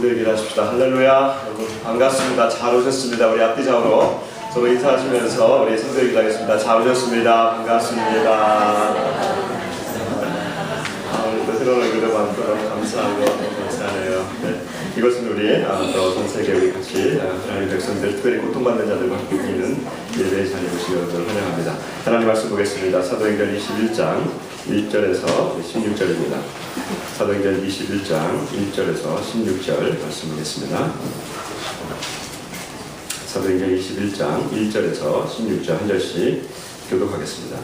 성도에게 하십시다. 할렐루야. 여러분 반갑습니다. 잘 오셨습니다. 우리 앞뒤 좌우로 서로 인사하시면서 우리 성도에게 하겠습니다. 잘 오셨습니다. 반갑습니다. 오늘 또 새로운 얼굴도 많고 너무 감사하고 너무 감사하네요. 네. 이것은 우리 또 전 세계 우리 같이 하나님의 백성들, 특별히 고통받는 자들과 함께 있는 예배의 자리에 오신 여러분을 환영합니다. 하나님 말씀 보겠습니다. 사도행전 21장 1절에서 16절입니다. 사도행전 21장 1절에서 16절 말씀 보겠습니다. 사도행전 21장 1절에서 16절 한 절씩 교독하겠습니다.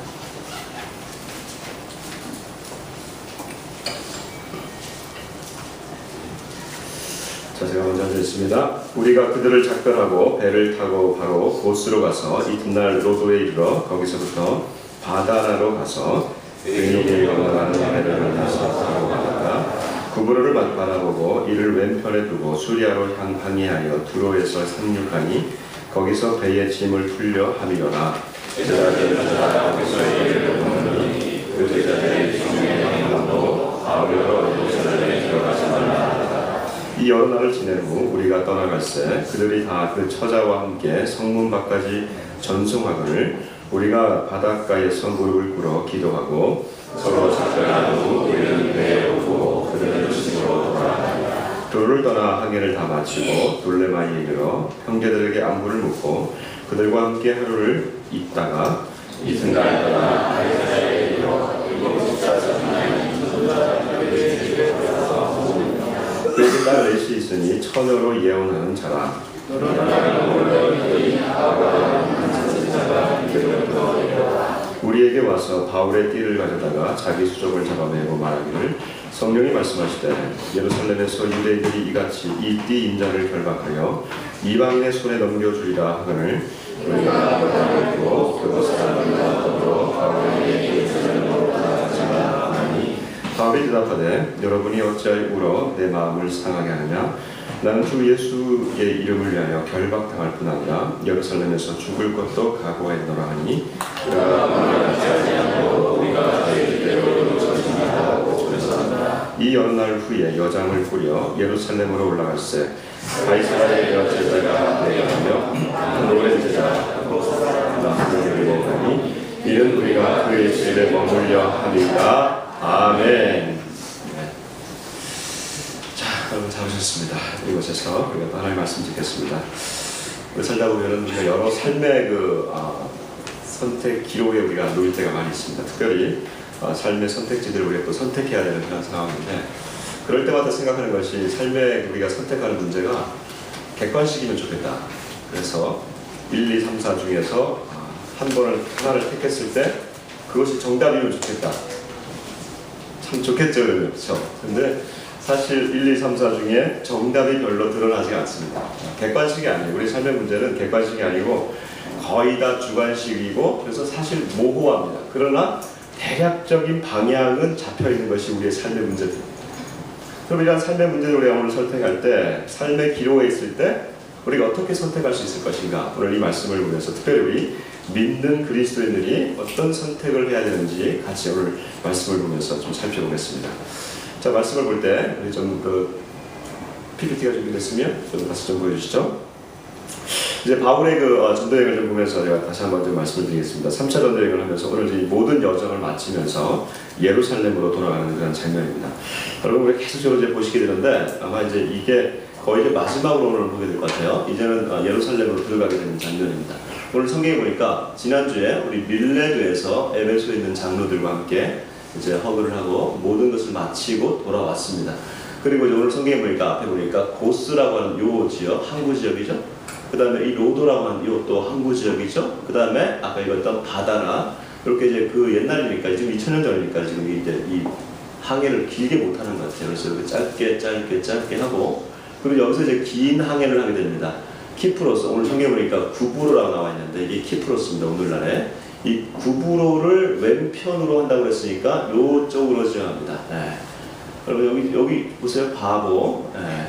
자, 제가 먼저 읽겠습니다. 우리가 그들을 작별하고 배를 타고 바로 고스로 가서 이튿날 로도에 이르러 거기서부터 바다나로 가서 의인에게 건너가는 배를 만나서 타고 가다가 구브로를 바라보고 이를 왼편에 두고 수리아로 항해하여 두로에서 상륙하니 거기서 배의 짐을 풀려 함이로라. 제자들은 거기서 이르러 보니 그 제자들의 중에 한 명도 바울로 예루살렘에 들어가서는 이 여러 날을 지낸 후 우리가 떠나갈새 그들이 다 그 처자와 함께 성문 밖까지 전송하거늘 우리가 바닷가에서 무릎을 꿇어 기도하고 서로 작별한 후 우리는 배에 오고 그들은 집으로 돌아가니라. 도로를 떠나 항해를 다 마치고 돌레마이에 이르러 형제들에게 안부를 묻고 그들과 함께 하루를 있다가 이튿날 떠나 아이사야에 이르러 일곱 숫자에서 그에게 딸 넷이 있으니 처녀로 예언하는 자라. 우리에게 와서 바울의 띠를 가져다가 자기 수족을 잡아매고 말하기를 성령이 말씀하시되 예루살렘에서 유대인들이 이같이 이 띠 인자를 결박하여 이방인의 손에 넘겨주리라 하거늘 우리가 보고 그것을 하나님과 더불어 바울에게 예루살렘으로 따라가자 하니 바울이 대답하되 여러분이 어찌하여 울어 내 마음을 상하게 하느냐. 나는 주 예수의 이름을 위하여 결박당할 뿐 아니라 예루살렘에서 죽을 것도 각오하였노라 하니 이 여러 날 후에 여장을 꾸려 예루살렘으로 올라갈새 가이사랴의 여제자가 대여하며 노래 제자 나를 보니 이는 우리가 그의 집에 머물려 하리라. 아멘. 여러분 잘 오셨습니다. 이곳에서 우리가 또 하나님의 말씀 듣겠습니다. 우리 살다 보면은 우리가 여러 삶의 선택 기로에 우리가 놓일 때가 많이 있습니다. 특별히 삶의 선택지들을 우리가 또 선택해야 되는 그런 상황인데 그럴 때마다 생각하는 것이 삶에 우리가 선택하는 문제가 객관식이면 좋겠다. 그래서 1, 2, 3, 4 중에서 하나를 택했을 때 그것이 정답이면 좋겠다. 참 좋겠죠, 그렇죠? 근데 사실 1, 2, 3, 4 중에 정답이 별로 드러나지 않습니다. 객관식이 아니에요. 우리 삶의 문제는 객관식이 아니고 거의 다 주관식이고 그래서 사실 모호합니다. 그러나 대략적인 방향은 잡혀있는 것이 우리의 삶의 문제입니다. 그럼 이런 삶의 문제를 우리가 오늘 선택할 때 삶의 기로에 있을 때 우리가 어떻게 선택할 수 있을 것인가. 오늘 이 말씀을 보면서 특별히 우리 믿는 그리스도인들이 어떤 선택을 해야 되는지 같이 오늘 말씀을 보면서 좀 살펴보겠습니다. 자, 말씀을 볼 때 우리 좀 PPT가 준비됐으면 좀 다시 좀 보여주시죠. 이제 바울의 전도여행을 좀 보면서 제가 다시 한번 좀 말씀을 드리겠습니다. 3차 전도여행을 하면서 오늘 이 모든 여정을 마치면서 예루살렘으로 돌아가는 그런 장면입니다. 여러분 우리 계속적으로 이제 보시게 되는데 아마 이제 이게 거의 이제 마지막으로 오늘 보게 될 것 같아요. 이제는 예루살렘으로 들어가게 되는 장면입니다. 오늘 성경에 보니까 지난주에 우리 밀레도에서 에베소에 있는 장로들과 함께 이제 허그를 하고 모든 것을 마치고 돌아왔습니다. 그리고 이제 오늘 성경에 보니까 앞에 보니까 고스라고 하는 요 지역, 항구 지역이죠. 그 다음에 이 로도라고 하는 요 또 항구 지역이죠. 그 다음에 아까 읽었던 바다나 이렇게 이제 그 옛날이니까 지금 2000년 전이니까 지금 이제 이 항해를 길게 못 하는 것 같아요. 그래서 이렇게 짧게 하고 그리고 여기서 이제 긴 항해를 하게 됩니다. 키프로스, 오늘 성경에 보니까 구브로라고 나와 있는데 이게 키프로스입니다. 오늘날에 이 구브로를 왼편으로 한다고 했으니까 요쪽으로 지나갑니다. 네. 여러분 여기 보세요. 바보. 네.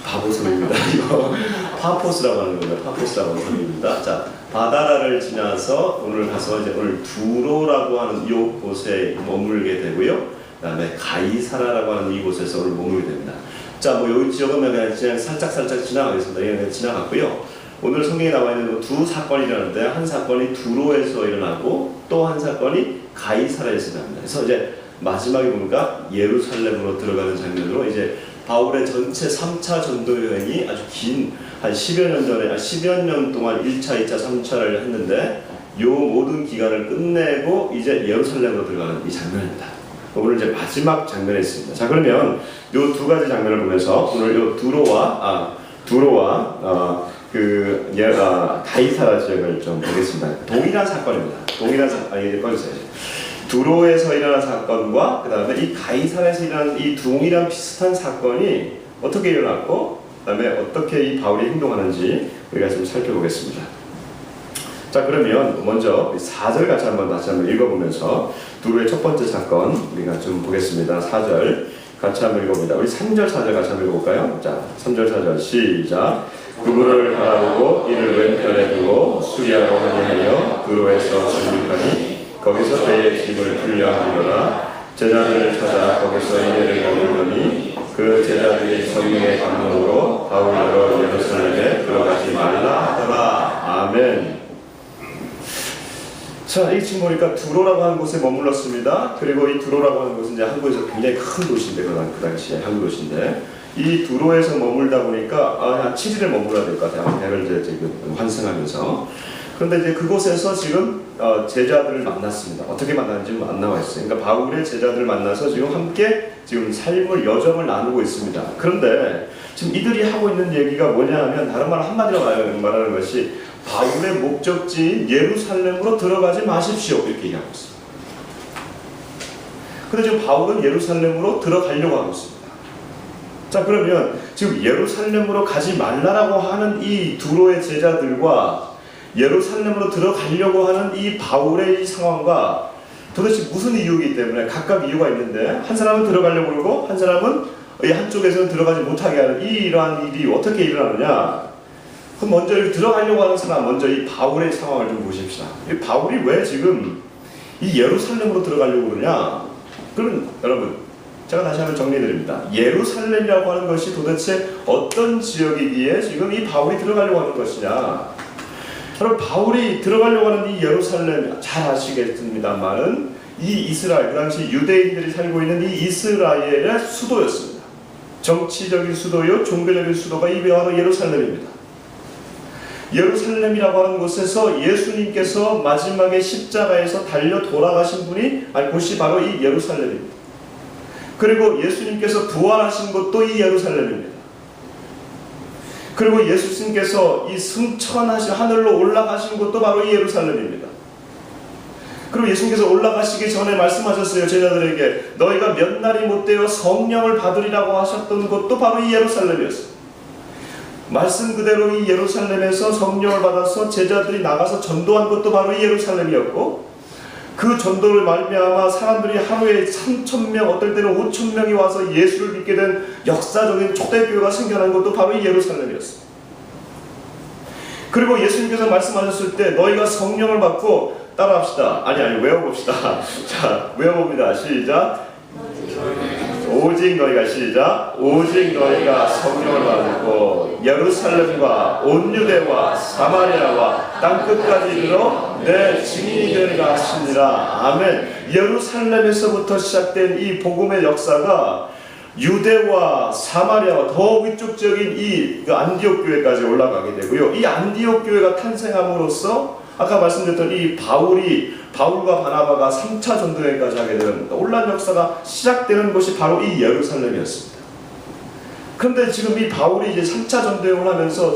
바보 섬입니다. 이거 파포스라고 하는 겁니다. 파포스라고 하는 섬입니다. 자, 바다라를 지나서 오늘 가서 이제 오늘 두로라고 하는 요 곳에 머물게 되고요. 그 다음에 가이사라라고 하는 이곳에서 오늘 머물게 됩니다. 자, 뭐 여기 지역은 그냥 살짝 지나가겠습니다. 그냥 지나갔고요. 오늘 성경에 나와 있는 두 사건이 일어나는데, 한 사건이 두로에서 일어나고 또 한 사건이 가이사라에서 일어납니다. 그래서 이제 마지막에 보니까 예루살렘으로 들어가는 장면으로 이제 바울의 전체 3차 전도 여행이 아주 긴 한 10여 년 전에 10여 년 동안 1차, 2차, 3차를 했는데 요 모든 기간을 끝내고 이제 예루살렘으로 들어가는 이 장면입니다. 오늘 이제 마지막 장면에 있습니다. 자, 그러면 요 두 가지 장면을 보면서 오늘 요 두로와 가이사라 지역을 좀 보겠습니다. 동일한 사건입니다. 동일한 사건이 꺼주세요. 두로에서 일어난 사건과 그 다음에 이 가이사라에서 일어난 이 동일한 비슷한 사건이 어떻게 일어났고 그 다음에 어떻게 이 바울이 행동하는지 우리가 좀 살펴보겠습니다. 자, 그러면 먼저 4절 다시 한번 읽어보면서 두로의 첫 번째 사건 우리가 좀 보겠습니다. 4절 같이 한번 읽어봅니다. 우리 3절 4절 같이 한번 읽어볼까요? 자, 3절 4절 시작. 그물을 바라보고 이를 왼편에 두고 수리하러 하여 두로에서 정륙하니 거기서 그의 짐을 분량하리로라. 제자들을 찾아 거기서 이내를 거두더니 그 제자들이 성령의 감동으로 바울로 예루살렘에 들어가지 말라 하더라. 아멘. 자, 이 지금 보니까 두로라고 하는 곳에 머물렀습니다. 그리고 이 두로라고 하는 곳은 이제 한국에서 굉장히 큰 도시인데, 그 당시에 한국 도시인데, 이 두로에서 머물다 보니까 한 7일을 머물러야 될 것 같아요. 배를 이제 지금 환승하면서. 그런데 이제 그곳에서 지금 제자들을 만났습니다. 어떻게 만났는지 안 나와 있어요. 그러니까 바울의 제자들을 만나서 지금 함께 지금 삶을 여정을 나누고 있습니다. 그런데 지금 이들이 하고 있는 얘기가 뭐냐 하면 다른 말 한마디로 말하는 것이 바울의 목적지인 예루살렘으로 들어가지 마십시오 이렇게 얘기하고 있어요. 그런데 지금 바울은 예루살렘으로 들어가려고 하고 있습니다. 자, 그러면 지금 예루살렘으로 가지 말라라고 하는 이 두로의 제자들과 예루살렘으로 들어가려고 하는 이 바울의 이 상황과 도대체 무슨 이유이기 때문에 각각 이유가 있는데, 한 사람은 들어가려고 그러고 한 사람은 이 한쪽에서는 들어가지 못하게 하는 이러한 일이 어떻게 일어나느냐. 그럼 먼저 들어가려고 하는 사람, 먼저 이 바울의 상황을 좀 보십시다. 이 바울이 왜 지금 이 예루살렘으로 들어가려고 그러냐? 그러면 여러분, 제가 다시 한번 정리해드립니다. 예루살렘이라고 하는 것이 도대체 어떤 지역이기에 지금 이 바울이 들어가려고 하는 것이냐? 여러분, 바울이 들어가려고 하는 이 예루살렘, 잘 아시겠습니다만은 이 이스라엘, 그 당시 유대인들이 살고 있는 이 이스라엘의 수도였습니다. 정치적인 수도요, 종교적인 수도가 이 바로 예루살렘입니다. 예루살렘이라고 하는 곳에서 예수님께서 마지막에 십자가에서 달려 돌아가신 곳이 바로 이 예루살렘입니다. 그리고 예수님께서 부활하신 곳도 이 예루살렘입니다. 그리고 예수님께서 이 승천하신 하늘로 올라가신 곳도 바로 이 예루살렘입니다. 그리고 예수님께서 올라가시기 전에 말씀하셨어요. 제자들에게 너희가 몇 날이 못되어 성령을 받으리라고 하셨던 곳도 바로 이 예루살렘이었어요. 말씀 그대로 이 예루살렘에서 성령을 받아서 제자들이 나가서 전도한 것도 바로 이 예루살렘이었고, 그 전도를 말미암아 사람들이 하루에 3,000명, 어떨 때는 5,000명이 와서 예수를 믿게 된 역사적인 초대교회가 생겨난 것도 바로 이 예루살렘이었어요. 그리고 예수님께서 말씀하셨을 때 너희가 성령을 받고, 따라합시다. 외워봅시다. 자, 외워봅니다. 시작. 오직 너희가 성령을 받고 예루살렘과 온 유대와 사마리아와 땅끝까지 이르러 내 증인이 되리라 하시니라. 아멘. 예루살렘에서부터 시작된 이 복음의 역사가 유대와 사마리아와 더 위쪽 지역인 이 안디옥 교회까지 올라가게 되고요. 이 안디옥 교회가 탄생함으로써 아까 말씀드렸던 이 바울과 바나바가 3차 전도여행까지 하게 되는 놀라운 역사가 시작되는 곳이 바로 이 예루살렘이었습니다. 그런데 지금 이 바울이 이제 3차 전도여행을 하면서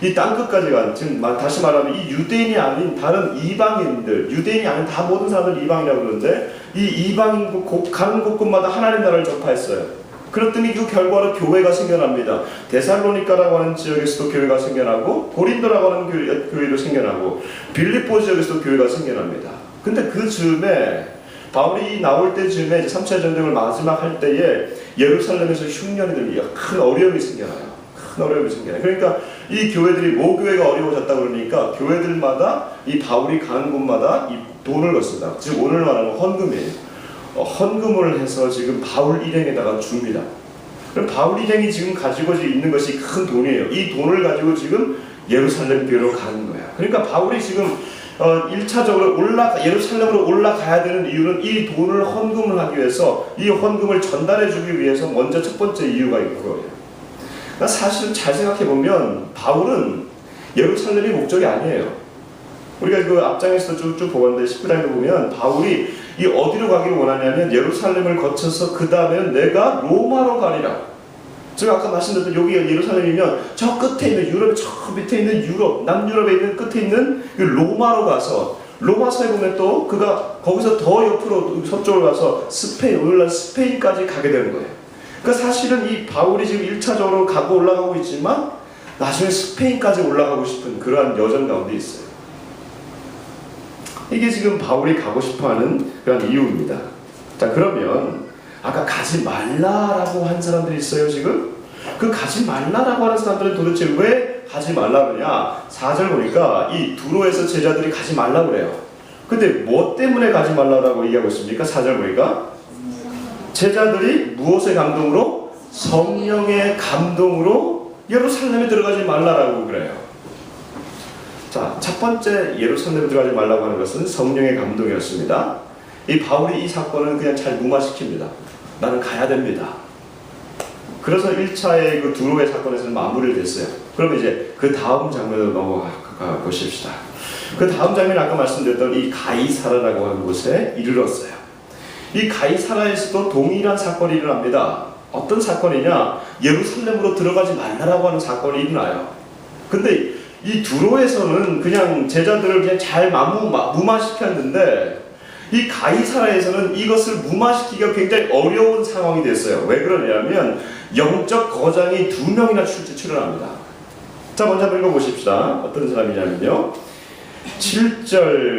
이 땅끝까지 간, 지금 다시 말하면 이 유대인이 아닌 다른 이방인들, 유대인이 아닌 다 모든 사람들 이방이라고 그러는데, 이 이방인 가는 곳곳마다 하나님 나라를 전파했어요. 그랬더니 그 결과로 교회가 생겨납니다. 데살로니가라고 하는 지역에서도 교회가 생겨나고, 고린도라고 하는 교회도 생겨나고, 빌립보 지역에서도 교회가 생겨납니다. 근데 그 즈음에 바울이 나올 때쯤에 이제 3차 전쟁을 마지막 할 때에 예루살렘에서 흉년이 들며 큰 어려움이 생겨나요. 그러니까 이 교회들이 모교회가 어려워졌다 그러니까 교회들마다 이 바울이 가는 곳마다 이 돈을 걷습니다. 즉 오늘 말하는 헌금이에요. 헌금을 해서 지금 바울 일행에다가 줍니다. 그럼 바울이 지금 가지고 있는 것이 큰 돈이에요. 이 돈을 가지고 지금 예루살렘 교회로 가는 거야. 그러니까 바울이 지금 1차적으로 예루살렘으로 올라가야 되는 이유는 이 돈을 헌금을 하기 위해서, 이 헌금을 전달해 주기 위해서 먼저 첫 번째 이유가 있고요. 그러니까 사실 잘 생각해 보면 바울은 예루살렘이 목적이 아니에요. 우리가 그 앞장에서도 쭉쭉 보았는데 19장에 보면 바울이 이 어디로 가기를 원하냐면 예루살렘을 거쳐서 그 다음에 내가 로마로 가리라. 제가 아까 말씀드렸던 여기가 예루살렘이면 저 끝에 있는 유럽, 저 밑에 있는 유럽, 남유럽에 있는 끝에 있는 로마로 가서, 로마서에 보면 또 그가 거기서 더 옆으로 서쪽으로 가서 스페인, 오늘날 스페인까지 가게 되는 거예요. 그러니까 사실은 이 바울이 지금 1차적으로 가고 올라가고 있지만 나중에 스페인까지 올라가고 싶은 그러한 여정 가운데 있어요. 이게 지금 바울이 가고 싶어하는 그런 이유입니다. 자, 그러면 아까 가지 말라라고 한 사람들이 있어요. 지금 그 가지 말라라고 하는 사람들은 도대체 왜 가지 말라 그러냐? 4절 보니까 이 두로에서 제자들이 가지 말라 그래요. 근데 뭐 때문에 가지 말라라고 얘기하고 있습니까? 4절 보니까 제자들이 무엇의 감동으로? 성령의 감동으로 예루살렘에 들어가지 말라라고 그래요. 자, 첫 번째 예루살렘에 들어가지 말라고 하는 것은 성령의 감동이었습니다. 이 바울이 이 사건을 그냥 잘 무마시킵니다. 나는 가야 됩니다. 그래서 1차의 그 두로의 사건에서는 마무리를 됐어요. 그럼 이제 그 다음 장면으로 넘어가 보십시다. 그 다음 장면 아까 말씀드렸던 이 가이사라라고 하는 곳에 이르렀어요. 이 가이사라에서도 동일한 사건이 일어납니다. 어떤 사건이냐? 예루살렘으로 들어가지 말라라고 하는 사건이 일어나요. 근데 이 두로에서는 그냥 제자들을 그냥 잘 무마시켰는데 이 가이사라에서는 이것을 무마시키기가 굉장히 어려운 상황이 됐어요. 왜 그러냐면 영적 거장이 2명이나 출연합니다. 자, 먼저 한번 읽어보십시다. 어떤 사람이냐면요, 8절,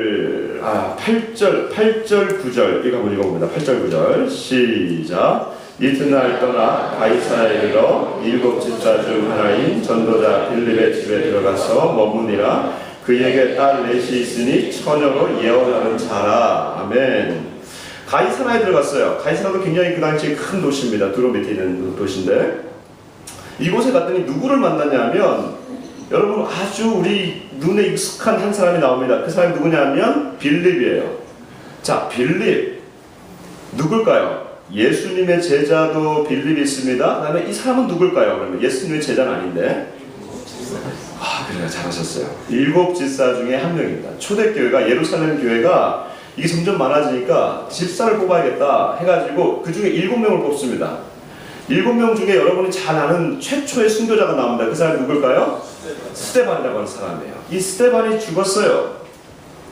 9절 이거 한번 읽어봅니다. 8절 9절 시작. 이튿날 떠나 가이사라에 이르러 7 집사 중 하나인 전도자 빌립의 집에 들어가서 머무니라. 그에게 딸 넷이 있으니 처녀로 예언하는 자라. 아멘. 가이사라에 들어갔어요. 가이사라도 굉장히 그 당시에 큰 도시입니다. 두로 밑에 있는 도시인데 이곳에 갔더니 누구를 만났냐면, 여러분 아주 우리 눈에 익숙한 한 사람이 나옵니다. 그 사람이 누구냐면 빌립이에요. 자, 빌립 누굴까요? 예수님의 제자도 빌립이 있습니다. 그다음에 이 사람은 누굴까요? 그러면 예수님의 제자는 아닌데, 그래요, 잘하셨어요. 7 집사 중에 한 명입니다. 초대교회가, 예루살렘 교회가 이게 점점 많아지니까 집사를 뽑아야겠다 해가지고 그 중에 7명을 뽑습니다. 7명 중에 여러분이 잘 아는 최초의 순교자가 나옵니다. 그 사람이 누굴까요? 스데반이라고 하는 사람이에요. 이 스데반이 죽었어요.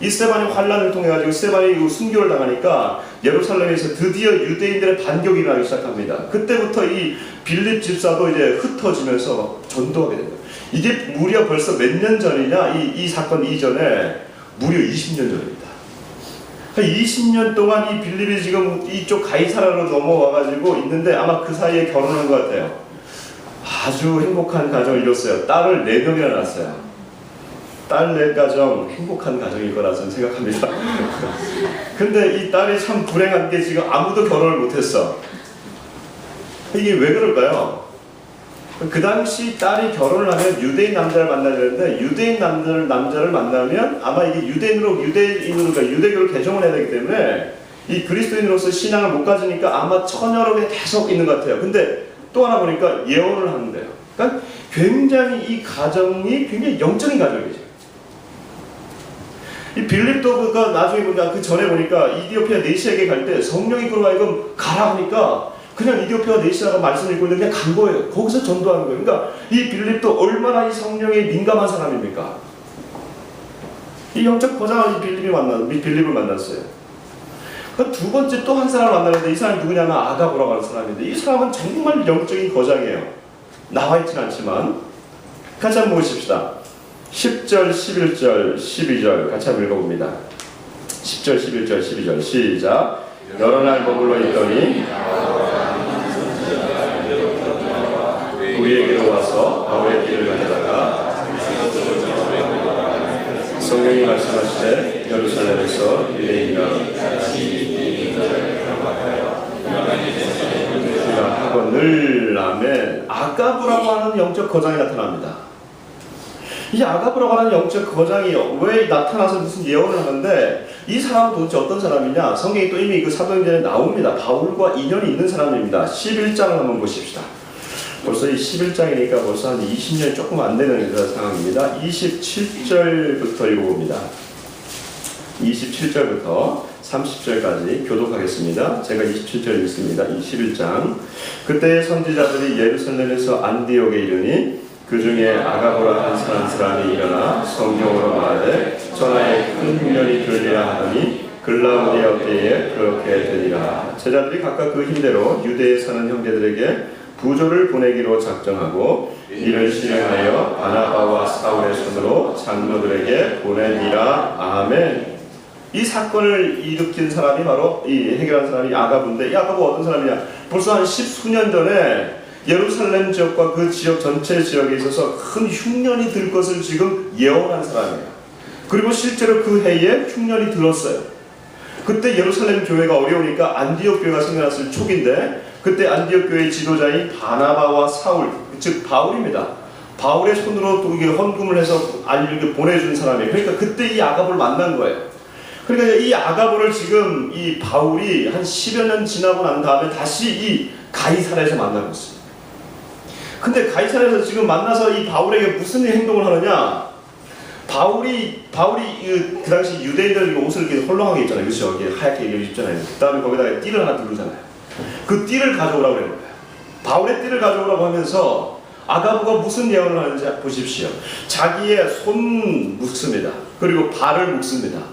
이 스데반이 환란을 통해 가지고 스데반이 순교를 당하니까 예루살렘에서 드디어 유대인들의 반격이 일어나기 시작합니다. 그때부터 이 빌립 집사도 이제 흩어지면서 전도하게 됩니다. 이게 무려 벌써 몇 년 전이냐? 이 사건 이전에 무려 20년 전입니다. 20년 동안 이 빌립이 지금 이쪽 가이사라로 넘어와가지고 있는데 아마 그 사이에 결혼한 것 같아요. 아주 행복한 가정을 이뤘어요. 딸을 4명이나 낳았어요. 딸 4가정 행복한 가정일 거라 저는 생각합니다. 근데 이 딸이 참 불행한 게 지금 아무도 결혼을 못했어. 이게 왜 그럴까요? 그 당시 딸이 결혼을 하면 유대인 남자를 만나야 되는데, 유대인 남자를 만나면 아마 이게 유대인으로 유대교를 개종을 해야 되기 때문에 이 그리스도인으로서 신앙을 못 가지니까 아마 처녀로 그냥 계속 있는 것 같아요. 근데 또 하나 보니까 예언을 하는데요. 그러니까 굉장히 이 가정이 굉장히 영적인 가정이죠. 이 빌립도 그가 나중에 보니까 그 전에 보니까 이디오피아 네시아에게 갈 때 성령이 그로 하여금 가라 하니까 그냥 이디오피아 네시아가 말씀을 읽고 있는데 그냥 간 거예요. 거기서 전도하는 거예요. 그러니까 이 빌립도 얼마나 이 성령에 민감한 사람입니까? 이 영적 거장을 빌립을 만났어요. 그러니까 두 번째 또 한 사람을 만나는데 이 사람이 누구냐면 아가보라고 하는 사람인데, 이 사람은 정말 영적인 거장이에요. 나와 있진 않지만. 같이 한번 보십시다. 10절, 11절, 12절 같이 한번 읽어봅니다. 10절, 11절, 12절 시작. 여러 날 머물러 있더니 우리에게로 와서 바울의 길을 가다가 성령이 말씀하시되 예루살렘에서 유대인이나 우리가 하거늘. 아멘. 아가브라고 하는 영적 거장이 나타납니다. 이 아가브라고 하는 영적 거장이 왜 나타나서 무슨 예언을 하는데, 이 사람은 도대체 어떤 사람이냐? 성경이 또 이미 그 사도행전에 나옵니다. 바울과 인연이 있는 사람입니다. 11장을 한번 보십시다. 벌써 이 11장이니까 벌써 한 20년이 조금 안 되는 그런 상황입니다. 27절부터 읽어봅니다. 27절부터 30절까지 교독하겠습니다. 제가 27절 읽습니다. 21장. 그때 선지자들이 예루살렘에서 안디옥에 이르니 그 중에 아가보라 한 사람이 일어나 성경으로 말하되 전하에 큰 흉년이 들리라 하더니 글라우디아 때에 그렇게 되니라. 제자들이 각각 그 힘대로 유대에 사는 형제들에게 부조를 보내기로 작정하고 이를 실행하여 바나바와 사울의 손으로 장로들에게 보내니라. 아멘. 이 사건을 일으킨 사람이 바로 이 해결한 사람이 아가브인데, 이 아가브가 어떤 사람이냐? 벌써 한 10수년 전에 예루살렘 지역과 그 지역 전체 지역에 있어서 큰 흉년이 들 것을 지금 예언한 사람이에요. 그리고 실제로 그 해에 흉년이 들었어요. 그때 예루살렘 교회가 어려우니까 안디옥 교회가 생겨났을 초기인데, 그때 안디옥 교회의 지도자인 바나바와 사울, 즉 바울입니다. 바울의 손으로 또 이게 헌금을 해서 이렇게 보내준 사람이에요. 그러니까 그때 이 아가브를 만난 거예요. 그러니까 이 아가브를 지금 이 바울이 한 10여 년 지나고 난 다음에 다시 이 가이사랴에서 만나고 있어요. 근데 가이사랴에서 지금 만나서 이 바울에게 무슨 행동을 하느냐? 바울이 그 당시 유대인들 옷을 이렇게 헐렁하게 입잖아요. 그렇죠? 이렇게 하얗게 입잖아요. 그 다음에 거기다가 띠를 하나 두르잖아요. 그 띠를 가져오라고 그러는 거예요. 바울의 띠를 가져오라고 하면서 아가브가 무슨 예언을 하는지 보십시오. 자기의 손 묶습니다. 그리고 발을 묶습니다.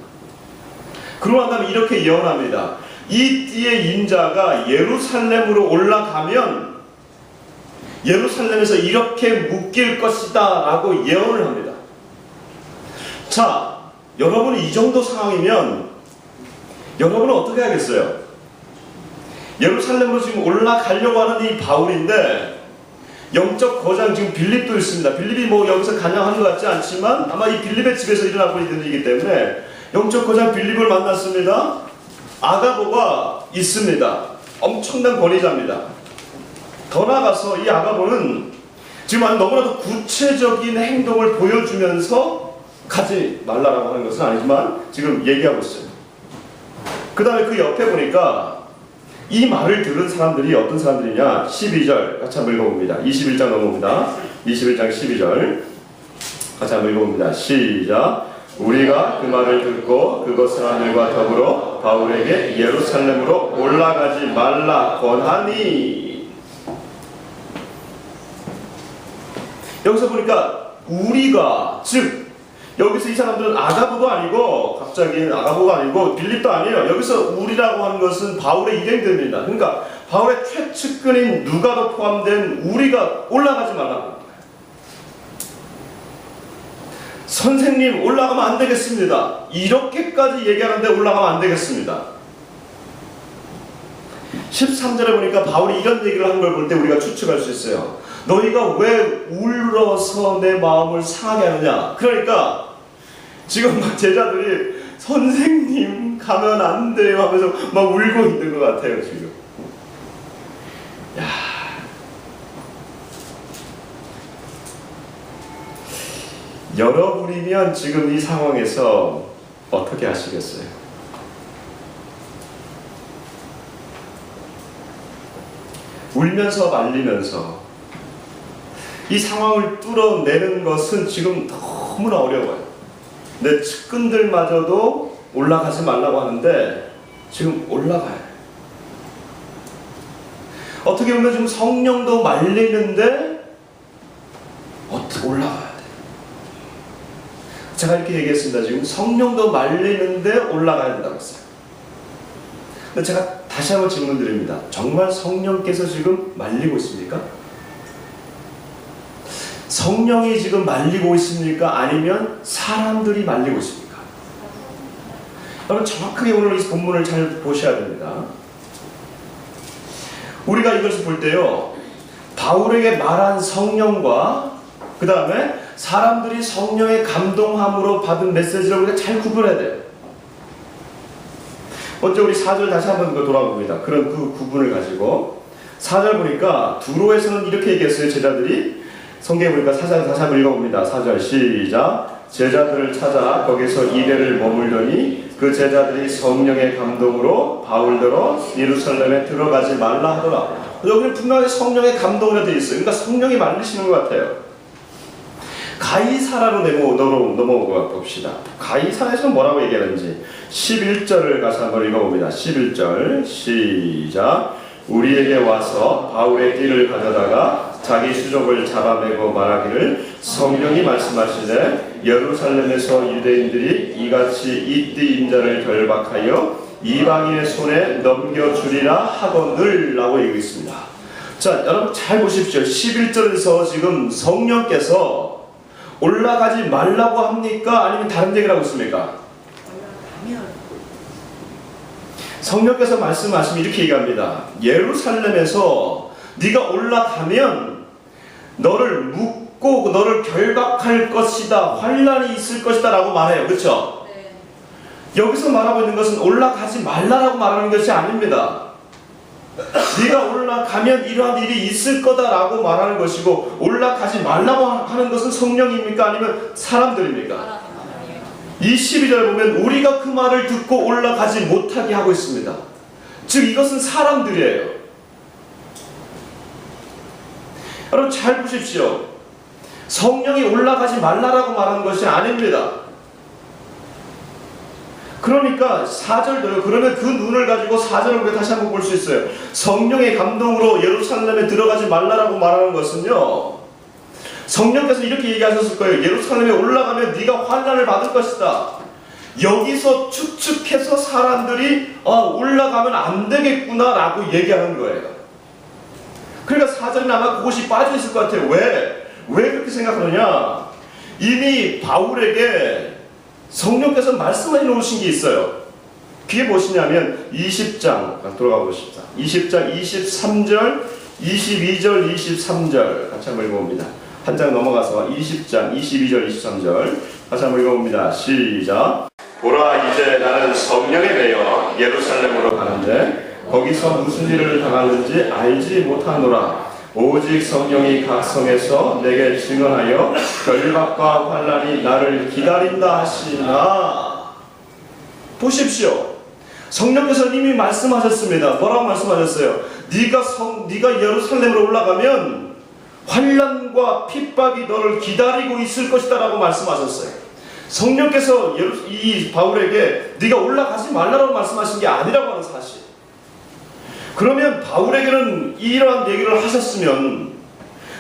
그러고 난 다음에 이렇게 예언합니다. 이 띠의 인자가 예루살렘으로 올라가면 예루살렘에서 이렇게 묶일 것이다 라고 예언을 합니다. 자, 여러분이 이 정도 상황이면 여러분은 어떻게 하겠어요? 예루살렘으로 지금 올라가려고 하는 이 바울인데, 영적 거장 지금 빌립도 있습니다. 빌립이 뭐 여기서 간양한 것 같지 않지만 아마 이 빌립의 집에서 일어나고 있는 일이기 때문에 영적 거장 빌립을 만났습니다. 아가보가 있습니다. 엄청난 권위자입니다. 더 나아가서 이 아가보는 지금 너무나도 구체적인 행동을 보여주면서 가지 말라라고 하는 것은 아니지만 지금 얘기하고 있어요. 그 다음에 그 옆에 보니까 이 말을 들은 사람들이 어떤 사람들이냐? 12절 같이 한번 읽어봅니다. 21장 넘어옵니다. 21장 12절 같이 한번 읽어봅니다. 시작. 우리가 그 말을 듣고 그곳 사람들과 더불어 바울에게 예루살렘으로 올라가지 말라 권하니. 여기서 보니까 우리가, 즉 여기서 이 사람들은 아가보도 아니고, 갑자기 아가보가 아니고 빌립도 아니에요. 여기서 우리라고 하는 것은 바울의 일행들입니다. 그러니까 바울의 최측근인 누가도 포함된 우리가 올라가지 말라고. 선생님 올라가면 안 되겠습니다. 이렇게까지 얘기하는데 올라가면 안 되겠습니다. 13절에 보니까 바울이 이런 얘기를 한 걸 볼 때 우리가 추측할 수 있어요. 너희가 왜 울어서 내 마음을 상하게 하느냐? 그러니까 지금 막 제자들이 선생님 가면 안 돼요 하면서 막 울고 있는 것 같아요 지금. 야, 여러분이면 지금 이 상황에서 어떻게 하시겠어요? 울면서 말리면서 이 상황을 뚫어내는 것은 지금 너무나 어려워요. 내 측근들마저도 올라가지 말라고 하는데 지금 올라가요. 어떻게 보면 지금 성령도 말리는데 어떻게 올라가야 돼요? 제가 이렇게 얘기했습니다. 지금 성령도 말리는데 올라가야 된다고 했어요. 근데 제가 다시 한번 질문 드립니다. 정말 성령께서 지금 말리고 있습니까? 성령이 지금 말리고 있습니까? 아니면 사람들이 말리고 있습니까? 여러분 정확하게 오늘 이 본문을 잘 보셔야 됩니다. 우리가 이것을 볼 때요, 바울에게 말한 성령과 그 다음에 사람들이 성령의 감동함으로 받은 메시지를 우리가 잘 구분해야 돼요. 먼저 우리 4절 다시 한번 돌아봅니다. 그런 그 구분을 가지고 4절 보니까 두로에서는 이렇게 얘기했어요. 제자들이 성경에 보니까 4장 다시 한번 읽어봅니다. 4절 시작. 제자들을 찾아 거기서 이래를 머물더니 그 제자들이 성령의 감동으로 바울더러 예루살렘에 들어가지 말라 하더라. 여기는 분명히 성령의 감동으로 되어 있어요. 그러니까 성령이 만드시는 것 같아요. 가이사라로 넘어가 봅시다. 가이사에서는 뭐라고 얘기하는지 11절을 가서 한번 읽어봅니다. 11절 시작. 우리에게 와서 바울의 띠를 가져다가 자기 수족을 잡아매고 말하기를 성령이 말씀하시되 예루살렘에서 유대인들이 이같이 이 띠 인자를 결박하여 이방인의 손에 넘겨주리라 하거늘 라고 얘기하고 있습니다. 자, 여러분 잘 보십시오. 11절에서 지금 성령께서 올라가지 말라고 합니까? 아니면 다른 얘기를 하고 있습니까? 올라가면. 성령께서 말씀하시면 이렇게 얘기합니다. 예루살렘에서 네가 올라가면 너를 묶고 너를 결박할 것이다. 환난이 있을 것이다 라고 말해요. 그렇죠? 네. 여기서 말하고 있는 것은 올라가지 말라라고 말하는 것이 아닙니다. 네가 올라가면 이러한 일이 있을 거다라고 말하는 것이고, 올라가지 말라고 하는 것은 성령입니까? 아니면 사람들입니까? 이 12절 보면 우리가 그 말을 듣고 올라가지 못하게 하고 있습니다. 즉 이것은 사람들이에요. 여러분 잘 보십시오. 성령이 올라가지 말라라고 말하는 것이 아닙니다. 그러니까 4절도요. 그러면 그 눈을 가지고 4절을 우리가 다시 한번 볼 수 있어요. 성령의 감동으로 예루살렘에 들어가지 말라라고 말하는 것은요, 성령께서 이렇게 얘기하셨을 거예요. 예루살렘에 올라가면 네가 환난을 받을 것이다. 여기서 추측해서 사람들이 올라가면 안 되겠구나 라고 얘기하는 거예요. 그러니까 4절에 아마 그것이 빠져 있을 것 같아요. 왜 그렇게 생각하느냐? 이미 바울에게 성령께서 말씀해 놓으신 게 있어요. 그게 무엇이냐면 20장 돌아가 보십시다. 20장 23절 22절 23절 같이 한번 읽어봅니다. 한 장 넘어가서 20장 22절 23절 다시 한번 읽어봅니다. 시작. 보라, 이제 나는 성령에 매여 예루살렘으로 가는데 거기서 무슨 일을 당하는지 알지 못하노라. 오직 성령이 각 성에서 내게 증언하여 결박과 환난이 나를 기다린다 하시나. 보십시오. 성령께서 이미 말씀하셨습니다. 뭐라고 말씀하셨어요? 네가 예루살렘으로 올라가면 환난과 핍박이 너를 기다리고 있을 것이다 라고 말씀하셨어요. 성령께서 이 바울에게 네가 올라가지 말라고 말씀하신 게 아니라고 하는 사실. 그러면 바울에게는 이러한 얘기를 하셨으면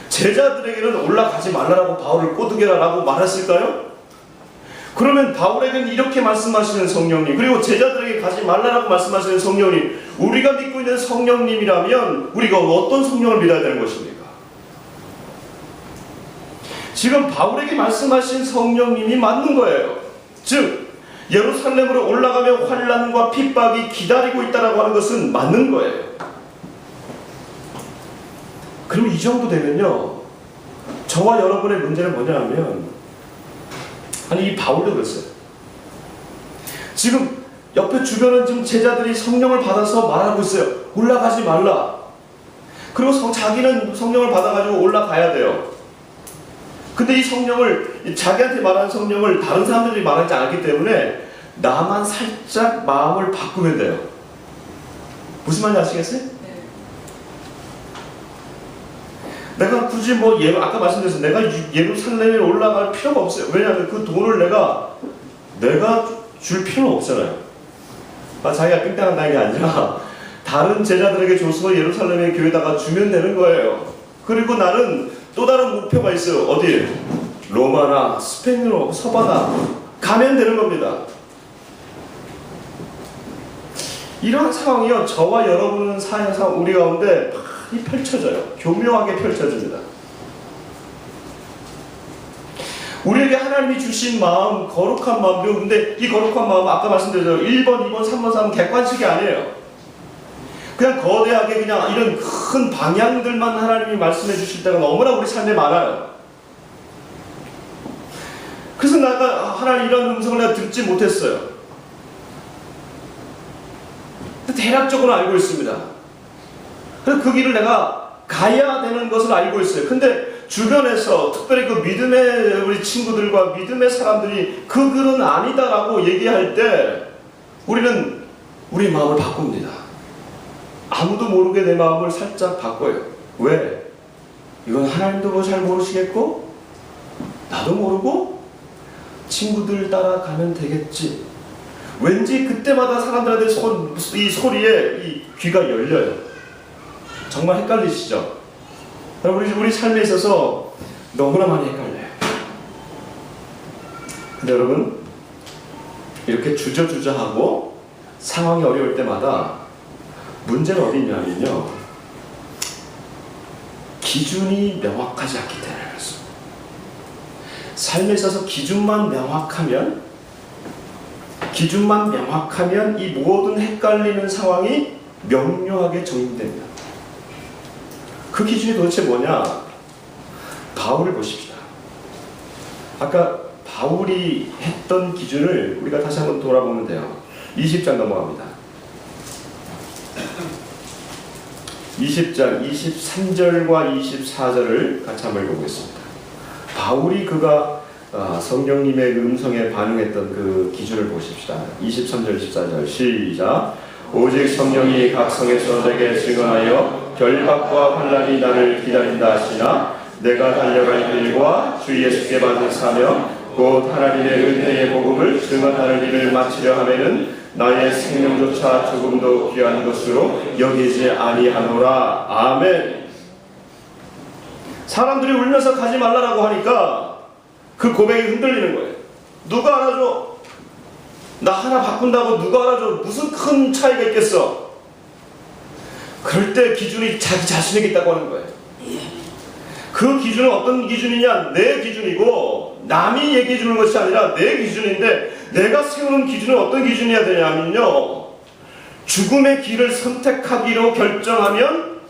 제자들에게는 올라가지 말라라고 바울을 꼬드겨라라고 말했을까요? 그러면 바울에게는 이렇게 말씀하시는 성령님, 그리고 제자들에게 가지 말라라고 말씀하시는 성령님, 우리가 믿고 있는 성령님이라면 우리가 어떤 성령을 믿어야 되는 것입니까? 지금 바울에게 말씀하신 성령님이 맞는 거예요. 즉 예루살렘으로 올라가면 환난과 핍박이 기다리고 있다라고 하는 것은 맞는 거예요. 그럼 이 정도 되면요, 저와 여러분의 문제는 뭐냐면, 아니 이 바울도 그랬어요. 지금 옆에 주변은 지금 제자들이 성령을 받아서 말하고 있어요. 올라가지 말라. 그리고 자기는 성령을 받아가지고 올라가야 돼요. 근데 이 성령을, 자기한테 말하는 성령을 다른 사람들이 말하지 않기 때문에 나만 살짝 마음을 바꾸면 돼요. 무슨 말인지 아시겠어요? 네. 내가 굳이 아까 말씀드렸어요. 내가 예루살렘에 올라갈 필요가 없어요. 왜냐하면 그 돈을 내가 줄 필요는 없잖아요. 자기가 삥땅한다는 게 아니라 다른 제자들에게 줘서 예루살렘의 교회에다가 주면 되는 거예요. 그리고 나는 또 다른 목표가 있어요. 어디? 로마나 스페인으로 서바나 가면 되는 겁니다. 이런 상황이요, 저와 여러분은 사회상 우리 가운데 많이 펼쳐져요. 교묘하게 펼쳐집니다. 우리에게 하나님이 주신 마음, 거룩한 마음이요. 근데 이 거룩한 마음은 아까 말씀드렸죠. 1번, 2번, 3번, 4번 객관식이 아니에요. 그냥 거대하게 그냥 이런 큰 방향들만 하나님이 말씀해 주실 때가 너무나 우리 삶에 많아요. 그래서 내가 하나님 이런 음성을 내가 듣지 못했어요. 대략적으로 알고 있습니다. 그래서 그 길을 내가 가야 되는 것을 알고 있어요. 근데 주변에서 특별히 그 믿음의 우리 친구들과 믿음의 사람들이 그 길은 아니다라고 얘기할 때 우리는 우리 마음을 바꿉니다. 아무도 모르게 내 마음을 살짝 바꿔요. 왜? 이건 하나님도 뭐 잘 모르시겠고 나도 모르고 친구들 따라가면 되겠지. 왠지 그때마다 사람들한테 이 소리에 이 귀가 열려요. 정말 헷갈리시죠? 우리 삶에 있어서 너무나 많이 헷갈려요. 근데 여러분, 이렇게 주저주저하고 상황이 어려울 때마다 문제는 어디 있냐면요, 기준이 명확하지 않기 때문에 그렇습니다. 삶에 있어서 기준만 명확하면 이 모든 헷갈리는 상황이 명료하게 정립됩니다. 그 기준이 도대체 뭐냐? 바울을 보십시다. 아까 바울이 했던 기준을 우리가 다시 한번 돌아보면 돼요. 20장 넘어갑니다. 20장 23절과 24절을 같이 한번 읽어보겠습니다. 바울이 그가 성령님의 음성에 반응했던 그 기준을 보십시다. 23절 24절 시작. 오직 성령이 각 성에서 내게 증언하여 결박과 환난이 나를 기다린다 하시나 내가 달려갈 길과 주 예수께 받은 사명 곧 하나님의 은혜의 복음을 증언하는 일을 마치려 하면은 나의 생명조차 조금도 귀한 것으로 여기지 아니하노라. 아멘. 사람들이 울면서 가지 말라라고 하니까 그 고백이 흔들리는 거예요. 누가 알아줘? 나 하나 바꾼다고 누가 알아줘? 무슨 큰 차이가 있겠어? 그럴 때 기준이 자기 자신에게 있다고 하는 거예요. 그 기준은 어떤 기준이냐? 내 기준이고 남이 얘기해 주는 것이 아니라 내 기준인데, 내가 세우는 기준은 어떤 기준이어야 되냐면요, 죽음의 길을 선택하기로 결정하면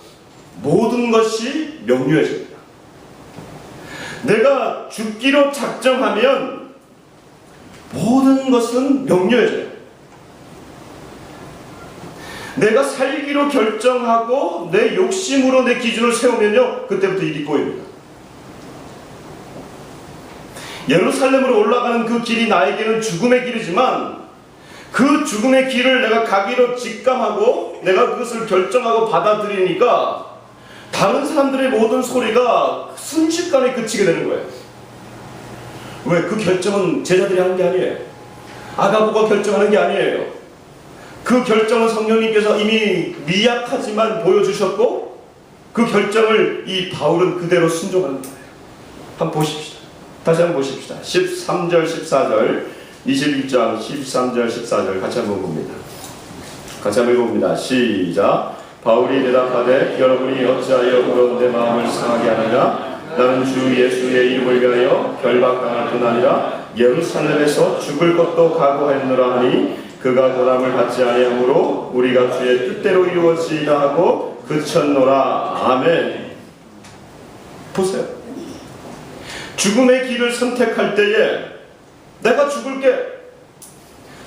모든 것이 명료해집니다. 내가 죽기로 작정하면 모든 것은 명료해져요. 내가 살기로 결정하고 내 욕심으로 내 기준을 세우면요, 그때부터 일이 꼬입니다. 예루살렘으로 올라가는 그 길이 나에게는 죽음의 길이지만 그 죽음의 길을 내가 가기로 직감하고 내가 그것을 결정하고 받아들이니까 다른 사람들의 모든 소리가 순식간에 그치게 되는 거예요. 왜? 그 결정은 제자들이 하는 게 아니에요. 아가보가 결정하는 게 아니에요. 그 결정은 성령님께서 이미 미약하지만 보여주셨고 그 결정을 이 바울은 그대로 순종하는 거예요. 한번 보십시다. 다시 한번 보십시다. 13절 14절 21장 13절 14절 같이 한번 봅니다. 같이 한번 읽어봅니다. 시작. 바울이 대답하되 여러분이 어찌하여 그런 내 마음을 상하게 하느냐? 나는 주 예수의 이름을 위하여 결박당할 뿐 아니라 예루살렘에서 죽을 것도 각오했노라 하니 그가 고난을 받지 아니하므로 우리가 주의 뜻대로 이루어지리라 하고 그쳤노라. 아멘. 보세요. 죽음의 길을 선택할 때에 내가 죽을게.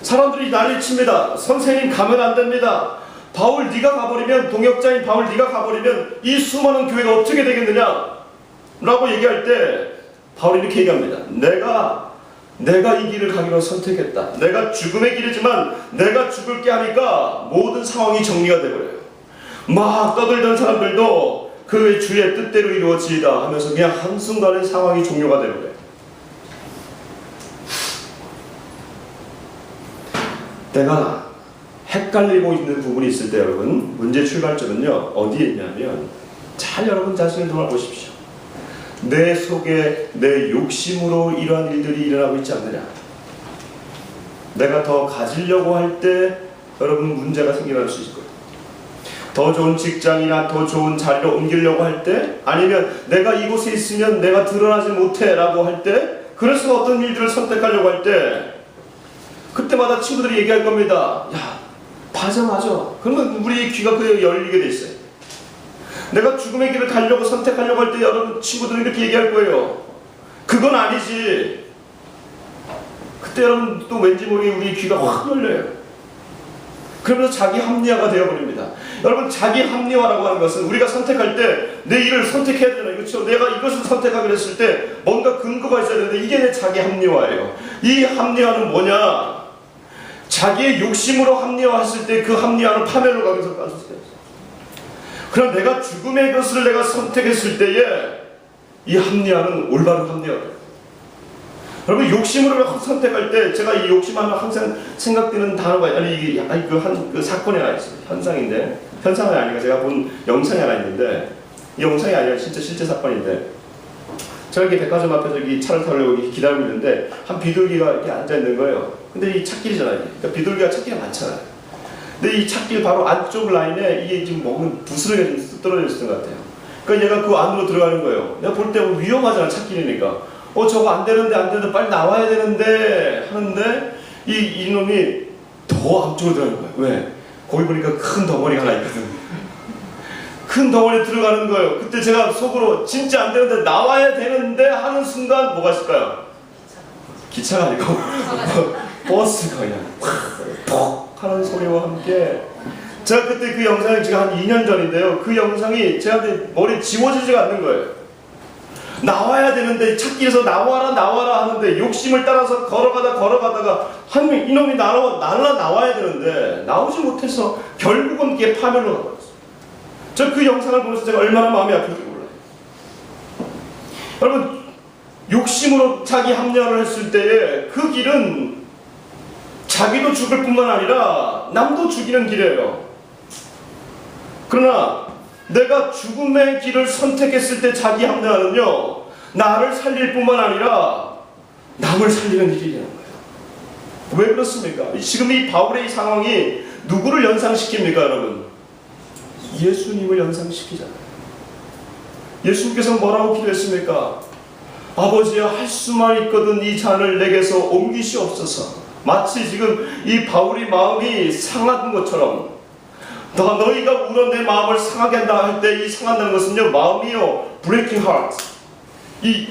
사람들이 난리 칩니다. 선생님 가면 안 됩니다. 바울 네가 가버리면, 동역자인 바울 네가 가버리면 이 수많은 교회가 어떻게 되겠느냐 라고 얘기할 때 바울이 이렇게 얘기합니다. 내가 이 길을 가기로 선택했다. 내가 죽음의 길이지만 내가 죽을게 하니까 모든 상황이 정리가 되버려요. 막 떠들던 사람들도 그 주의 뜻대로 이루어지이다 하면서 그냥 한순간에 상황이 종료가 되버려요. 내가 헷갈리고 있는 부분이 있을 때 여러분, 문제 출발점은요 어디에 있냐면, 잘 여러분 자신을 돌아보십시오. 내 속에 내 욕심으로 이러한 일들이 일어나고 있지 않느냐. 내가 더 가지려고 할 때 여러분 문제가 생겨날 수 있을 거예요. 더 좋은 직장이나 더 좋은 자리로 옮기려고 할 때, 아니면 내가 이곳에 있으면 내가 드러나지 못해 라고 할 때, 그래서 어떤 일들을 선택하려고 할 때 그때마다 친구들이 얘기할 겁니다. 야, 맞아. 그러면 우리 귀가 그에 열리게 돼 있어요. 내가 죽음의 길을 가려고 선택하려고 할 때 여러분 친구들은 이렇게 얘기할 거예요. 그건 아니지. 그때 여러분 또 왠지 모르게 우리 귀가 확 열려요. 그러면서 자기 합리화가 되어버립니다. 여러분, 자기 합리화라고 하는 것은 우리가 선택할 때 내 일을 선택해야 되나, 그렇죠? 내가 이것을 선택하기로 했을 때 뭔가 근거가 있어야 되는데 이게 내 자기 합리화예요. 이 합리화는 뭐냐? 자기의 욕심으로 합리화했을 때 그 합리화는 파멸로 가면서 빠졌어요. 그럼 내가 죽음의 것을 내가 선택했을 때에 이 합리화는 올바른 합리화예요. 여러분, 욕심으로 선택할 때 제가 이 욕심하면 항상 생각되는 단어가 그 사건이 하나 있어요. 현상인데, 현상은 아니고 제가 본 영상이 하나 있는데, 이 영상이 아니라 진짜 실제 사건인데, 제가 이렇게 백화점 앞에서 여기 차를 타려고 여기 기다리고 있는데 한 비둘기가 이렇게 앉아 있는 거예요. 근데 이 찻길이잖아요. 그러니까 비둘기가 찻길이 많잖아요. 근데 이 찻길 바로 안쪽 라인에 이게 지금 먹은 부스러기가 좀 떨어져 있었던 것 같아요. 그러니까 얘가 그 안으로 들어가는 거예요. 내가 볼 때 위험하잖아, 찻길이니까. 저거 안 되는데 빨리 나와야 되는데 하는데 이놈이 더 앞쪽으로 들어가는 거예요. 왜? 거기 보니까 큰 덩어리가 하나 있거든. 큰 덩어리에 들어가는 거예요. 그때 제가 속으로 진짜 안 되는데 나와야 되는데 하는 순간 뭐가 있을까요? 기차가 아니고 버스가 그냥 퍽 하는 소리와 함께, 제가 그때 그 영상이 지금 한 2년 전인데요. 그 영상이 제한테 머리에 지워지지가 않는 거예요. 나와야 되는데 찾기에서 나와라 하는데 욕심을 따라서 걸어가다가 이놈이 나와야 되는데 나오지 못해서 결국은 이게 파멸로 나왔어요. 저 그 영상을 보면서 제가 얼마나 마음이 아픈지 몰라요. 여러분, 욕심으로 자기 합리화를 했을 때에 그 길은 자기도 죽을 뿐만 아니라 남도 죽이는 길이에요. 그러나 내가 죽음의 길을 선택했을 때 자기 합리화는요, 나를 살릴 뿐만 아니라 남을 살리는 길이라는 거예요. 왜 그렇습니까? 지금 이 바울의 이 상황이 누구를 연상시킵니까, 여러분? 예수님을 연상시키잖아요. 예수님께서 뭐라고 기도했습니까? 아버지여, 할 수만 있거든 이 잔을 내게서 옮기시옵소서. 마치 지금 이 바울의 마음이 상한 것처럼, 너희가 울어 내 마음을 상하게 한다 할 때 이 상한다는 것은요, 마음이요, breaking heart, 이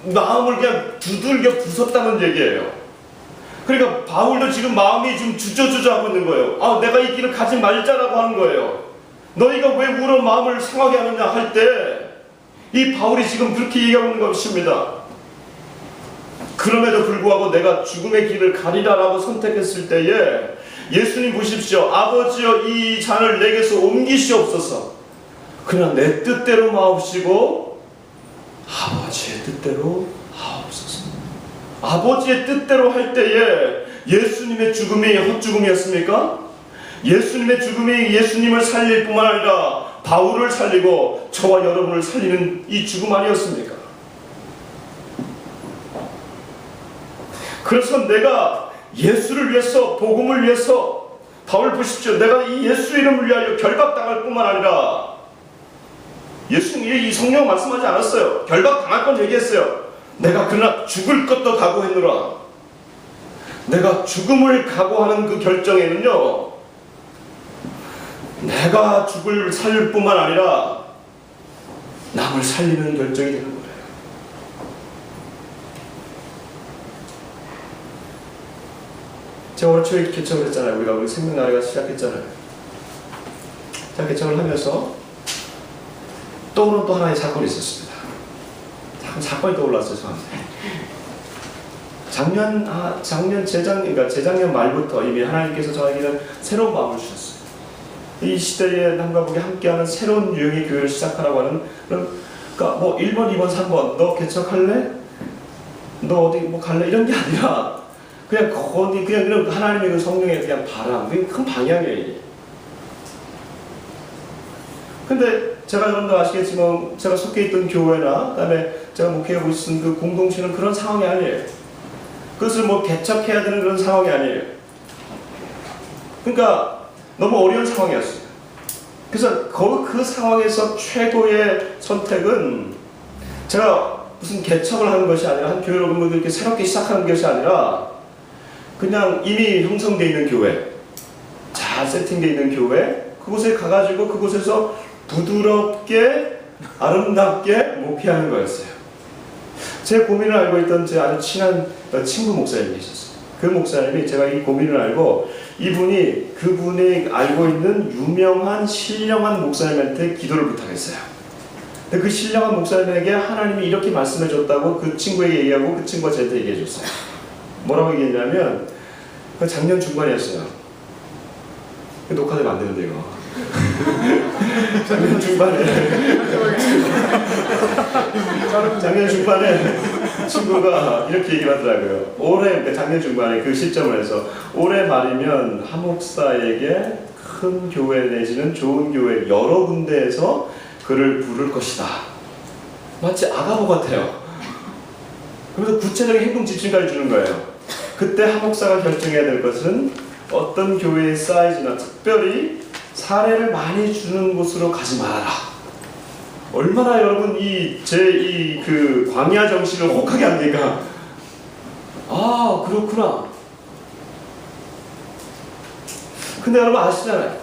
마음을 그냥 두들겨 부쉈다는 얘기예요. 그러니까 바울도 지금 마음이 좀 주저주저 하고 있는 거예요. 내가 이 길을 가지 말자라고 하는 거예요. 너희가 왜 울어 마음을 상하게 하느냐 할 때 이 바울이 지금 그렇게 얘기하고 있는 것입니다. 그럼에도 불구하고 내가 죽음의 길을 가리라라고 선택했을 때에 예수님 보십시오. 아버지여, 이 잔을 내게서 옮기시옵소서. 그러나 내 뜻대로 마옵시고 아버지의 뜻대로 하옵소서. 아버지의 뜻대로 할 때에 예수님의 죽음이 헛죽음이었습니까? 예수님의 죽음이 예수님을 살릴 뿐만 아니라 바울을 살리고 저와 여러분을 살리는 이 죽음 아니었습니까? 그래서 내가 예수를 위해서, 복음을 위해서, 바울 보십시오. 내가 이 예수 이름을 위하여 결박당할 뿐만 아니라, 예수님이 이 성경 말씀하지 않았어요. 결박당할 건 얘기했어요. 내가 그러나 죽을 것도 각오했노라. 내가 죽음을 각오하는 그 결정에는요, 내가 살릴 뿐만 아니라 남을 살리는 결정이 되는 거예요. 제가 오늘 초에 개척을 했잖아요. 우리 생명나래가 시작했잖아요. 자, 개척을 하면서 떠오른 또 하나의 사건이 있었습니다. 사건이 떠올랐어요, 저한테. 재작년 말부터 이미 하나님께서 저에게는 새로운 마음을 주셨어요. 이 시대에 남과 북이 함께하는 새로운 유형의 교회를 시작하라고 하는, 그러니까 1번, 2번, 3번, 너 개척할래? 너 어디 갈래? 이런 게 아니라 그냥 하나님의 그 성령의 그냥 바람, 그게 큰 방향이에요. 근데 제가 여러분도 아시겠지만 제가 속해 있던 교회나 그다음에 제가 목회하고 있는 그 공동체는 그런 상황이 아니에요. 그것을 개척해야 되는 그런 상황이 아니에요. 그러니까 너무 어려운 상황이었어요. 그래서 그 상황에서 최고의 선택은 제가 무슨 개척을 하는 것이 아니라 한 교회를 이렇게 새롭게 시작하는 것이 아니라 그냥 이미 형성되어 있는 교회, 잘 세팅되어 있는 교회, 그곳에 가가지고 그곳에서 부드럽게 아름답게 목회하는 거였어요. 제 고민을 알고 있던 제 아주 친한 친구 목사님이 있었어요. 그 목사님이 제가 이 고민을 알고 이분이 그분이 알고 있는 유명한 신령한 목사님한테 기도를 부탁했어요. 근데 그 신령한 목사님에게 하나님이 이렇게 말씀해 줬다고 그 친구에게 얘기하고 그 친구가 저한테 얘기해 줬어요. 뭐라고 얘기했냐면 작년 중반이었어요. 녹화되면 안 되는데 이거. 작년 중반에 친구가 이렇게 얘기를 하더라고요. 올해 작년 중반에 그 시점을 해서 올해 말이면 한 목사에게 큰 교회 내지는 좋은 교회 여러 군데에서 그를 부를 것이다. 마치 아가모 같아요. 그래서 구체적인 행동 지침까지 주는 거예요. 그때 한 목사가 결정해야 될 것은 어떤 교회의 사이즈나 특별히 사례를 많이 주는 곳으로 가지 말아라. 얼마나 여러분 그 광야 정신을 혹하게 합니까? 아, 그렇구나. 근데 여러분 아시잖아요.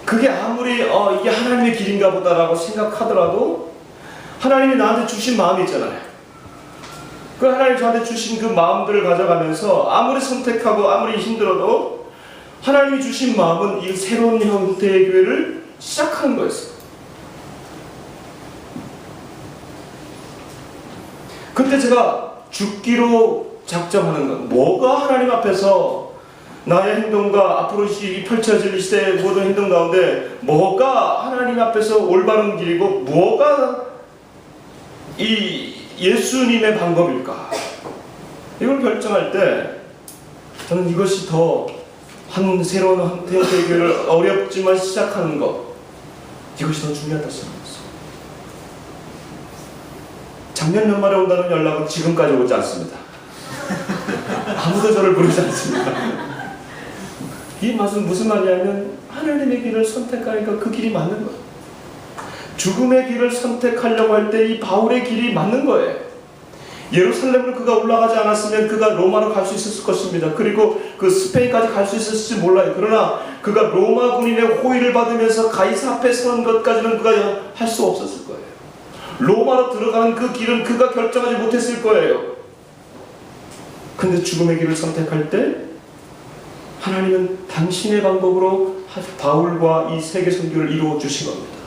그게 아무리 이게 하나님의 길인가 보다라고 생각하더라도 하나님이 나한테 주신 마음이 있잖아요. 그 하나님 저한테 주신 그 마음들을 가져가면서 아무리 선택하고 아무리 힘들어도 하나님이 주신 마음은 이 새로운 형태의 교회를 시작하는 거였어요. 그때 제가 죽기로 작정하는 건 뭐가 하나님 앞에서 나의 행동과 앞으로 펼쳐질 이 시대의 모든 행동 가운데 뭐가 하나님 앞에서 올바른 길이고 뭐가 이 예수님의 방법일까? 이걸 결정할 때 저는 이것이 더 한 새로운 형태의 교회를 어렵지만 시작하는 것, 이것이 더 중요하다 생각했어요. 작년 연말에 온다는 연락은 지금까지 오지 않습니다. 아무도 저를 부르지 않습니다. 이 말은 무슨 말이냐면 하나님의 길을 선택하니까 그 길이 맞는 거예요. 죽음의 길을 선택하려고 할 때 이 바울의 길이 맞는 거예요. 예루살렘을 그가 올라가지 않았으면 그가 로마로 갈 수 있었을 것입니다. 그리고 그 스페인까지 갈 수 있었을지 몰라요. 그러나 그가 로마 군인의 호의를 받으면서 가이사 앞에 서는 것까지는 그가 할 수 없었을 거예요. 로마로 들어가는 그 길은 그가 결정하지 못했을 거예요. 근데 죽음의 길을 선택할 때 하나님은 당신의 방법으로 바울과 이 세계 선교를 이루어 주신 겁니다.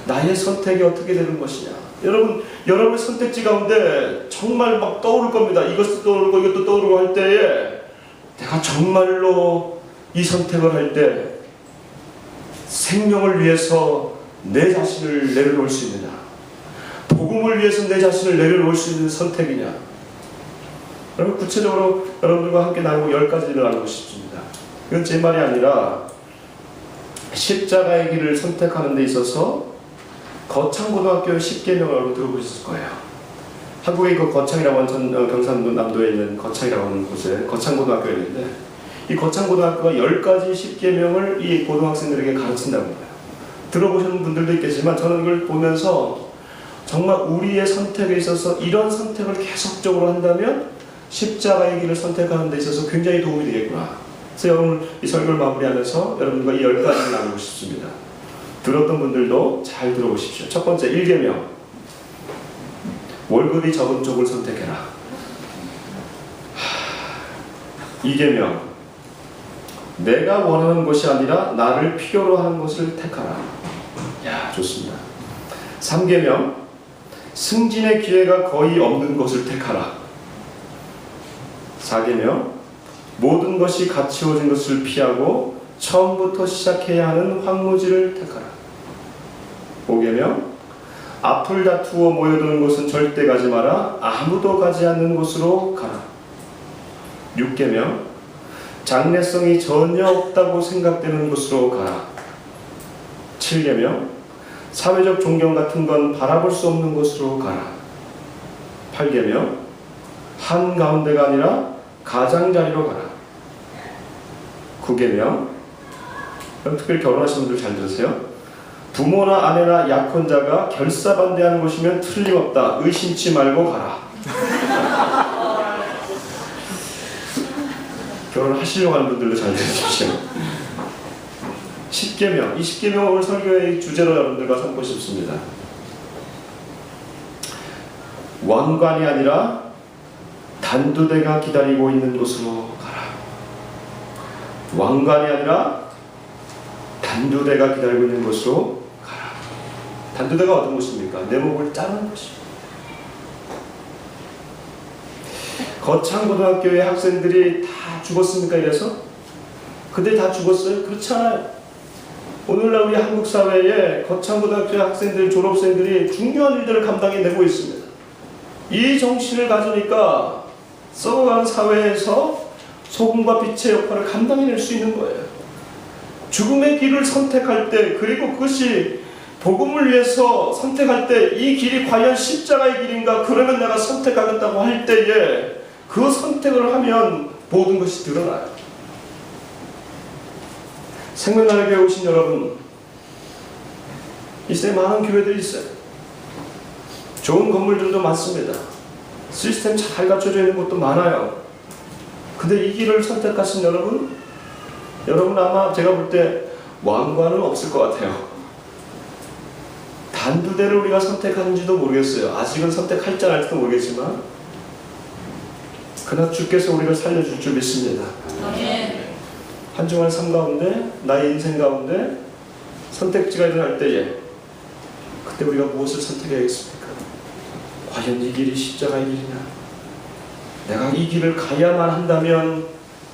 나의 선택이 어떻게 되는 것이냐. 여러분의 선택지 가운데 정말 막 떠오를 겁니다. 이것도 떠오르고 이것도 떠오르고 할 때에 내가 정말로 이 선택을 할 때 생명을 위해서 내 자신을 내려놓을 수 있느냐, 복음을 위해서 내 자신을 내려놓을 수 있는 선택이냐. 여러분 구체적으로 여러분들과 함께 나누고 10가지를 나누고 싶습니다. 이건 제 말이 아니라 십자가의 길을 선택하는 데 있어서 거창고등학교 10계명을 여러분 들어보셨을 거예요. 한국에 그 거창이라고 하는 경상도 남도에 있는 거창이라고 하는 곳에 거창고등학교가 있는데 이 거창고등학교가 10가지 10계명을 이 고등학생들에게 가르친다고 해요. 들어보시는 분들도 있겠지만 저는 이걸 보면서 정말 우리의 선택에 있어서 이런 선택을 계속적으로 한다면 십자가의 길을 선택하는 데 있어서 굉장히 도움이 되겠구나. 그래서 오늘 이 설교를 마무리하면서 여러분과 이 10가지를 나누고 싶습니다. 들었던 분들도 잘 들어보십시오. 첫 번째 1계명, 월급이 적은 쪽을 선택해라. 2계명, 내가 원하는 것이 아니라 나를 필요로 하는 것을 택하라. 야, 좋습니다. 3계명, 승진의 기회가 거의 없는 것을 택하라. 4계명, 모든 것이 갖추어진 것을 피하고 처음부터 시작해야 하는 황무지를 택하라. 5계명, 앞을 다투어 모여드는 곳은 절대 가지 마라. 아무도 가지 않는 곳으로 가라. 6계명, 장래성이 전혀 없다고 생각되는 곳으로 가라. 7계명, 사회적 존경 같은 건 바라볼 수 없는 곳으로 가라. 8계명, 한가운데가 아니라 가장자리로 가라. 9계명, 특별히 결혼하신 분들 잘 들으세요. 부모나 아내나 약혼자가 결사반대하는 곳이면 틀림없다. 의심치 말고 가라. 결혼하시려고 하는 분들도 잘 들으십시오. 10계명, 이 10계명 오늘 설교의 주제로 여러분들과 삼고 싶습니다. 왕관이 아니라 단두대가 기다리고 있는 곳으로 가라. 왕관이 아니라 단두대가 기다리고 있는 곳으로 가라. 단두대가 어떤 곳입니까? 내 목을 자르는 곳입니다. 거창고등학교의 학생들이 다 죽었습니까? 이래서? 그때 다 죽었어요? 그렇지 않아요. 오늘날 우리 한국 사회에 거창고등학교 학생들, 졸업생들이 중요한 일들을 감당해내고 있습니다. 이 정신을 가지니까 썩어가는 사회에서 소금과 빛의 역할을 감당해낼 수 있는 거예요. 죽음의 길을 선택할 때, 그리고 그것이 복음을 위해서 선택할 때 이 길이 과연 십자가의 길인가? 그러면 내가 선택하겠다고 할 때에 그 선택을 하면 모든 것이 드러나요. 생명나는 교회 오신 여러분, 이 시대에 많은 교회들이 있어요. 좋은 건물들도 많습니다. 시스템 잘 갖춰져 있는 곳도 많아요. 근데 이 길을 선택하신 여러분 아마 제가 볼 때 왕관은 없을 것 같아요. 단두대를 우리가 선택하는지도 모르겠어요. 아직은 선택할지 안 할지도 모르겠지만 그러나 주께서 우리를 살려줄 줄 믿습니다. 한 주간 삶 가운데, 나의 인생 가운데 선택지가 일어날 때에 그때 우리가 무엇을 선택해야겠습니까? 과연 이 길이 십자가의 길이냐? 내가 이 길을 가야만 한다면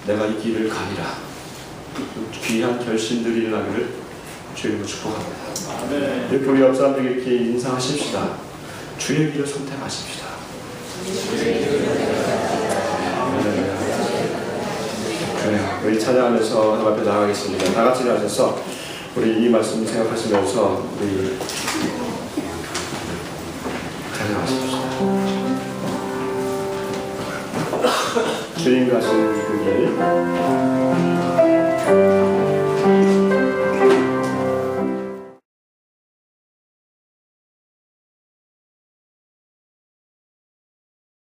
내가 이 길을 가리라. 귀한 결심들이 일어나기를 주님으로 축복합니다. 이렇게 우리 옆 사람들에게 이렇게 인사하십시다. 주의 길을 선택하십시다. 그래요. 우리 찬양하면서 하나님 앞에 나가겠습니다. 다 같이 나가셔서 우리 이 말씀 생각하시면서 우리 찬양하십시다. 주님 가신 그 길